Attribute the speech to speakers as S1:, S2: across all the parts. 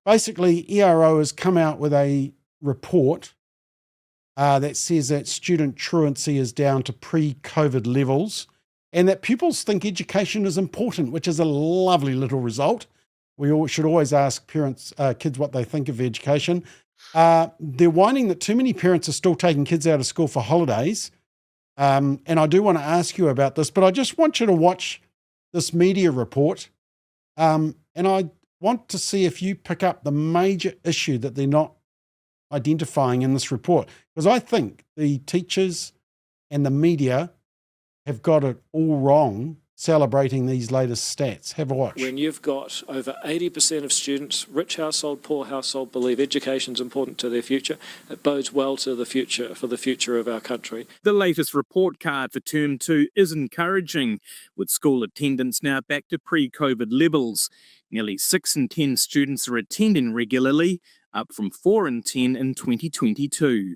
S1: basically ERO has come out with a report that says that student truancy is down to pre-COVID levels and that pupils think education is important, which is a lovely little result. We should always ask kids what they think of education. They're whining that too many parents are still taking kids out of school for holidays. And I do want to ask you about this, but I just want you to watch this media report. And I want to see if you pick up the major issue that they're not identifying in this report, because I think the teachers and the media have got it all wrong celebrating these latest stats. Have a watch.
S2: When you've got over 80% of students, rich household, poor household, believe education is important to their future, it bodes well to the future, for the future of our country.
S3: The latest report card for Term 2 is encouraging, with school attendance now back to pre-COVID levels. Nearly 6 in 10 students are attending regularly, up from 4 in 10 in 2022.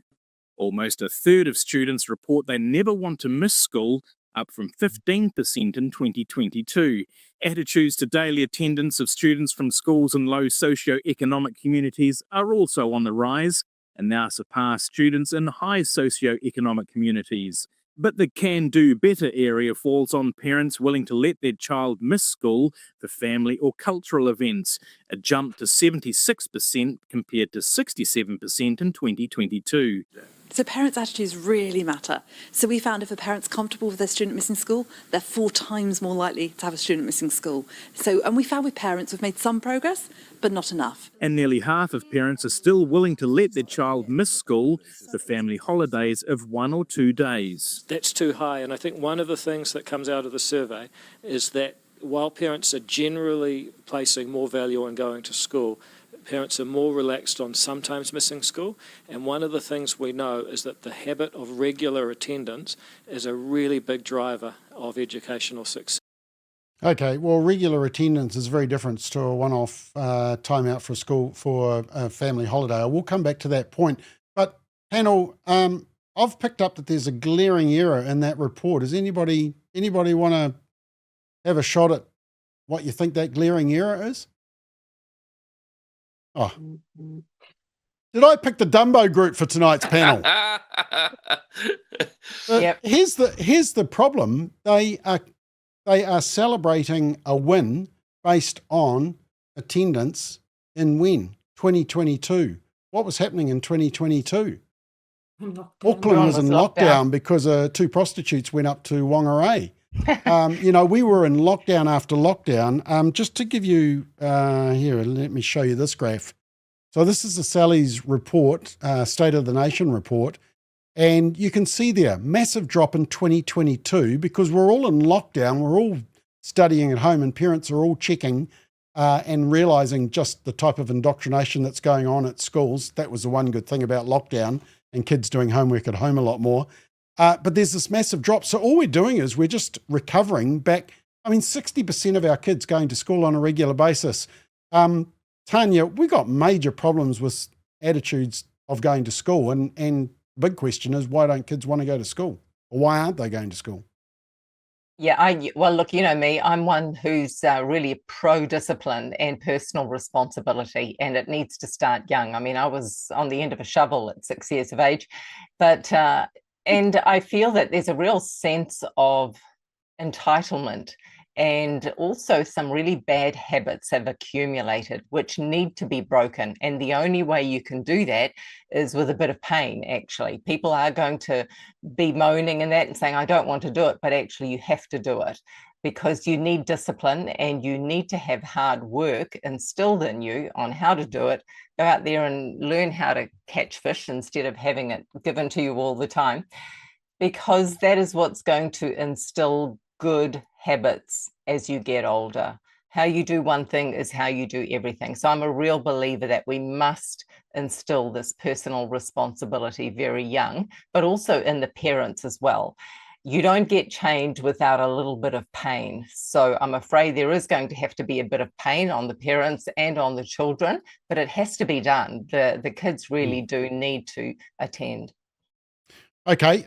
S3: Almost a third of students report they never want to miss school, up from 15% in 2022. Attitudes to daily attendance of students from schools in low socio-economic communities are also on the rise and now surpass students in high socio-economic communities. But the can-do better area falls on parents willing to let their child miss school for family or cultural events, a jump to 76% compared to 67% in 2022.
S4: So parents' attitudes really matter. So we found if a parent's comfortable with their student missing school, they're 4 times more likely to have a student missing school. And we found with parents we've made some progress, but not enough.
S3: And nearly half of parents are still willing to let their child miss school for family holidays of 1 or 2 days.
S2: That's too high, and I think one of the things that comes out of the survey is that while parents are generally placing more value on going to school, parents are more relaxed on sometimes missing school, and one of the things we know is that the habit of regular attendance is a really big driver of educational success.
S1: Okay, well, regular attendance is very different to a one-off time out for school for a family holiday. I will come back to that point. But panel, I've picked up that there's a glaring error in that report. Does anybody want to have a shot at what you think that glaring error is? Oh, did I pick the Dumbo group for tonight's panel? Yep. Here's the problem. They are celebrating a win based on attendance in 2022. What was happening in 2022? Auckland was in lockdown because 2 prostitutes went up to Whangarei. We were in lockdown after lockdown. Just to give you, here, let me show you this graph. So this is the Sally's report, State of the Nation report. And you can see there, massive drop in 2022 because we're all in lockdown. We're all studying at home and parents are all checking and realizing just the type of indoctrination that's going on at schools. That was the one good thing about lockdown and kids doing homework at home a lot more. But there's this massive drop. So all we're doing is we're just recovering back. 60% of our kids going to school on a regular basis. Tanya, we got major problems with attitudes of going to school. And the big question is, why don't kids want to go to school? Or why aren't they going to school?
S5: Yeah, well, look, you know me, I'm one who's really pro-discipline and personal responsibility, and it needs to start young. I was on the end of a shovel at 6 years of age, but and I feel that there's a real sense of entitlement, and also some really bad habits have accumulated which need to be broken. And the only way you can do that is with a bit of pain, actually. People are going to be moaning and that and saying, I don't want to do it, but actually you have to do it because you need discipline and you need to have hard work instilled in you on how to do it. Go out there and learn how to catch fish instead of having it given to you all the time, because that is what's going to instill good habits as you get older. How you do one thing is how you do everything. So I'm a real believer that we must instill this personal responsibility very young, but also in the parents as well. You don't get change without a little bit of pain. So I'm afraid there is going to have to be a bit of pain on the parents and on the children, but it has to be done. The kids really do need to attend.
S1: Okay,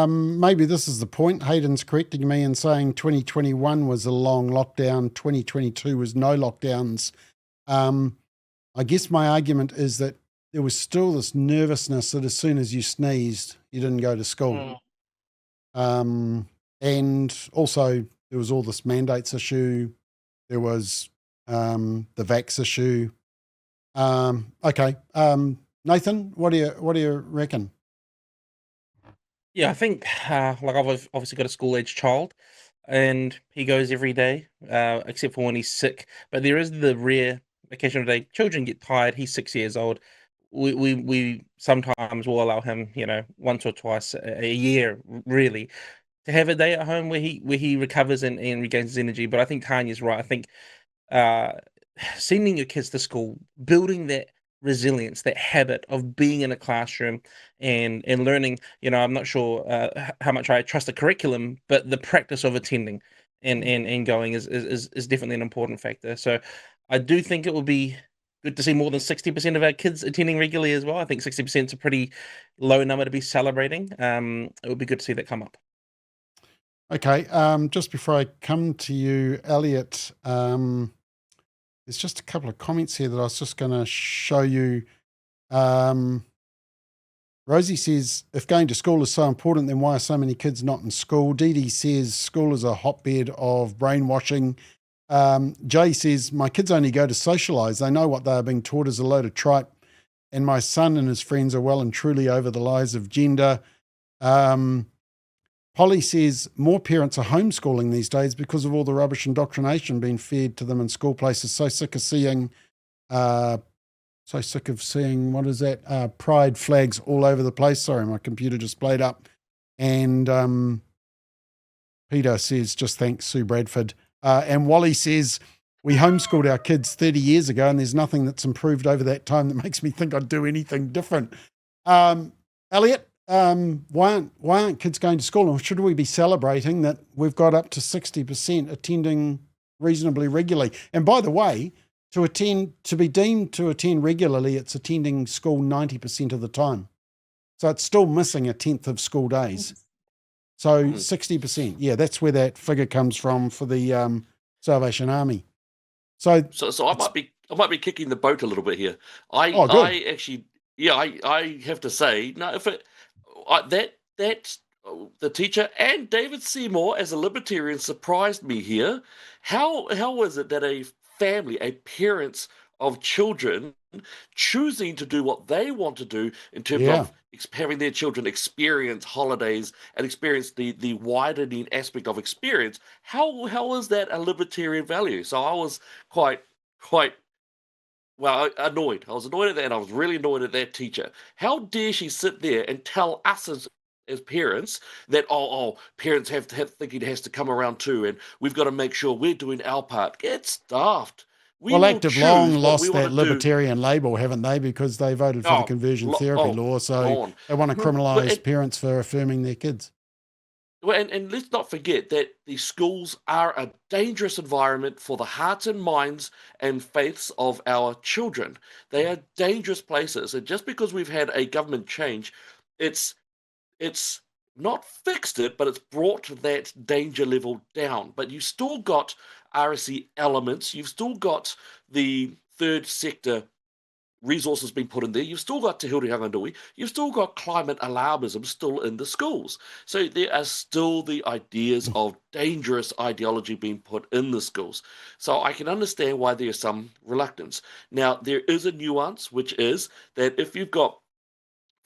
S1: maybe this is the point. Hayden's correcting me and saying 2021 was a long lockdown, 2022 was no lockdowns. I guess my argument is that there was still this nervousness that as soon as you sneezed, you didn't go to school. And also there was all this mandates issue. There was the vax issue. Okay. Nathan, what do you reckon?
S6: Yeah, I think like I've obviously got a school-age child, and he goes every day, except for when he's sick. But there is the rare occasional day children get tired. He's 6 years old. We sometimes will allow him, once or twice a year, really, to have a day at home where he recovers and regains his energy. But I think Tanya's right. I think sending your kids to school, building that resilience, that habit of being in a classroom and learning. I'm not sure how much I trust the curriculum, but the practice of attending and going is definitely an important factor. So I do think it will be good to see more than 60% of our kids attending regularly as well. I think 60% is a pretty low number to be celebrating. It would be good to see that come up.
S1: Okay. Just before I come to you, Elliot, there's just a couple of comments here that I was just going to show you. Rosie says, if going to school is so important, then why are so many kids not in school? Dee Dee says, school is a hotbed of brainwashing. Jay says, my kids only go to socialise. They know what they are being taught is a load of tripe. And my son and his friends are well and truly over the lies of gender. Polly says, more parents are homeschooling these days because of all the rubbish indoctrination being fed to them in school places. So sick of seeing, what is that? Pride flags all over the place. Sorry, my computer just played up. And Peter says, just thanks, Sue Bradford. And Wally says, we homeschooled our kids 30 years ago and there's nothing that's improved over that time that makes me think I'd do anything different. Elliot, why aren't kids going to school? Or should we be celebrating that we've got up to 60% attending reasonably regularly? And by the way, to be deemed to attend regularly, it's attending school 90% of the time. So it's still missing a tenth of school days. So 60%. Yeah, that's where that figure comes from for the Salvation Army. So
S7: I might be kicking the boat a little bit here. I have to say, no, the teacher and David Seymour as a Libertarian surprised me here. How is it that a family, a parents of children, choosing to do what they want to do in terms of having their children experience holidays and experience the widening aspect of experience, how is that a libertarian value? So I was quite annoyed. I was annoyed at that, and I was really annoyed at that teacher. How dare she sit there and tell us as parents that parents have to think it has to come around too, and we've got to make sure we're doing our part. Get daft.
S1: Active Long lost that libertarian label, haven't they? Because they voted for the conversion therapy law, so they want to criminalise parents for affirming their kids.
S7: Well, and let's not forget that the schools are a dangerous environment for the hearts and minds and faiths of our children. They are dangerous places, and just because we've had a government change, it's not fixed it, but it's brought that danger level down. But you still got RSC elements, you've still got the third sector resources being put in there, you've still got Te Huri Hangandui, you've still got climate alarmism still in the schools. So there are still the ideas of dangerous ideology being put in the schools. So I can understand why there's some reluctance. Now, there is a nuance, which is that if you've got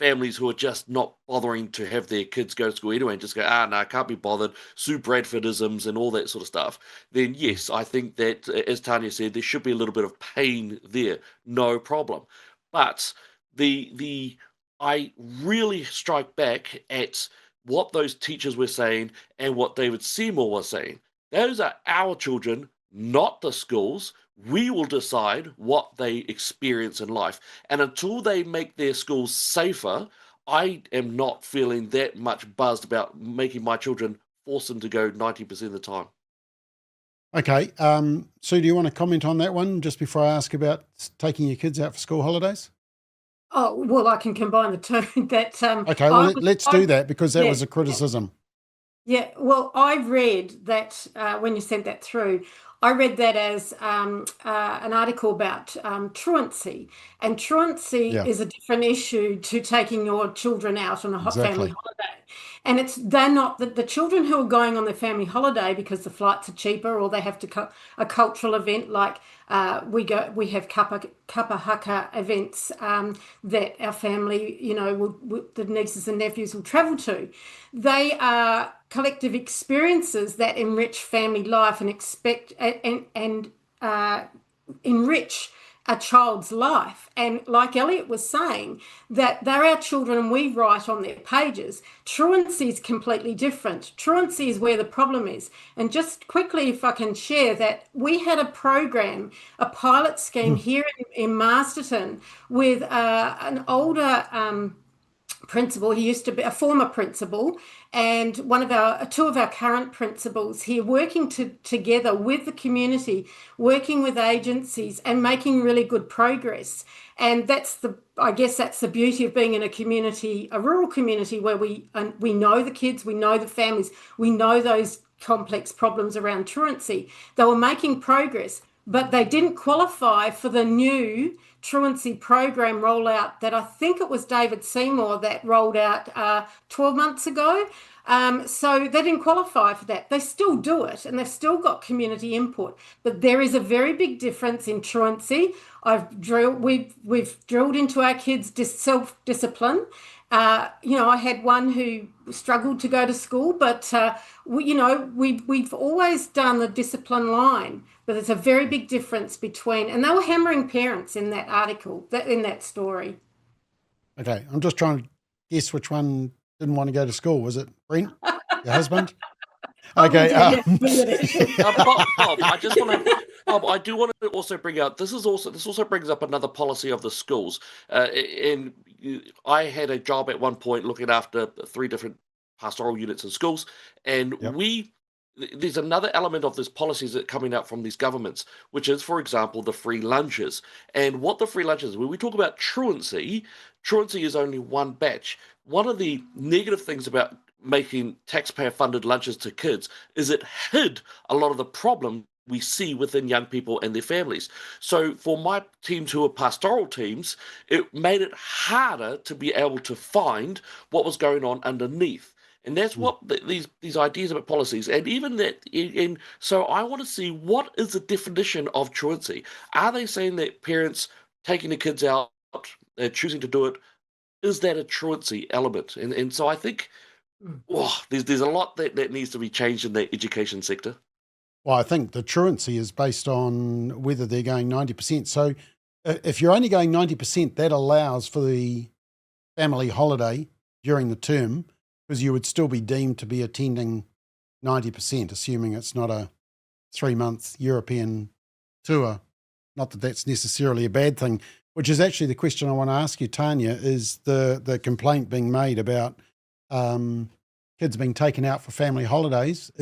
S7: families who are just not bothering to have their kids go to school anyway and just go, no, I can't be bothered, Sue Bradfordisms and all that sort of stuff, then yes, I think that, as Tanya said, there should be a little bit of pain there, no problem. But I really strike back at what those teachers were saying and what David Seymour was saying. Those are our children, not the schools. We will decide what they experience in life. And until they make their schools safer, I am not feeling that much buzzed about making my children force them to go 90% of the time.
S1: Okay. Sue, do you want to comment on that one just before I ask about taking your kids out for school holidays?
S8: Oh, well, I can combine the two.
S1: Okay, well, let's do that because that was a criticism.
S8: Yeah, well, I read that when you sent that through, I read that as an article about truancy, and truancy
S1: Yeah.
S8: is a different issue to taking your children out on a family
S1: Exactly.
S8: holiday. And they're not the children who are going on their family holiday because the flights are cheaper, or they have to a cultural event like we have kapa haka events that our family, the nieces and nephews will travel to. They are collective experiences that enrich family life and enrich a child's life. And like Elliot was saying, that they're our children and we write on their pages. Truancy is completely different. Truancy is where the problem is. And just quickly, if I can share that, we had a program, a pilot scheme here in Masterton with an older principal. He used to be a former principal, and two of our current principals here, working together with the community, working with agencies and making really good progress. And I guess that's the beauty of being in a community, a rural community, where we know the kids, we know the families, we know those complex problems around truancy. They were making progress, but they didn't qualify for the new truancy program rollout that I think it was David Seymour that rolled out 12 months ago. So they didn't qualify for that. They still do it, and they've still got community input. But there is a very big difference in truancy. We've drilled into our kids self-discipline. I had one who struggled to go to school, but we've always done the discipline line. But there's a very big difference between, and they were hammering parents in that article, in that story.
S1: Okay, I'm just trying to guess which one didn't want to go to school. Was it Brent, your husband? Okay.
S7: Bob, I just want to. Bob, I do want to also bring out. This also brings up another policy of the schools. And I had a job at one point looking after 3 different pastoral units in schools, and there's another element of this policies that are coming out from these governments, which is, for example, the free lunches. And what the free lunches, when we talk about truancy is only one batch. One of the negative things about making taxpayer-funded lunches to kids is it hid a lot of the problem we see within young people and their families. So for my teams who are pastoral teams, it made it harder to be able to find what was going on underneath. And that's what these ideas about policies, and even that. And so I want to see, what is the definition of truancy? Are they saying that parents taking the kids out, choosing to do it, is that a truancy element? And so I think there's a lot that needs to be changed in the education sector.
S1: Well, I think the truancy is based on whether they're going 90%. So if you're only going 90%, that allows for the family holiday during the term, because you would still be deemed to be attending 90%, assuming it's not a 3-month European tour. Not that that's necessarily a bad thing, which is actually the question I want to ask you, Tanya, is the complaint being made about kids being taken out for family holidays.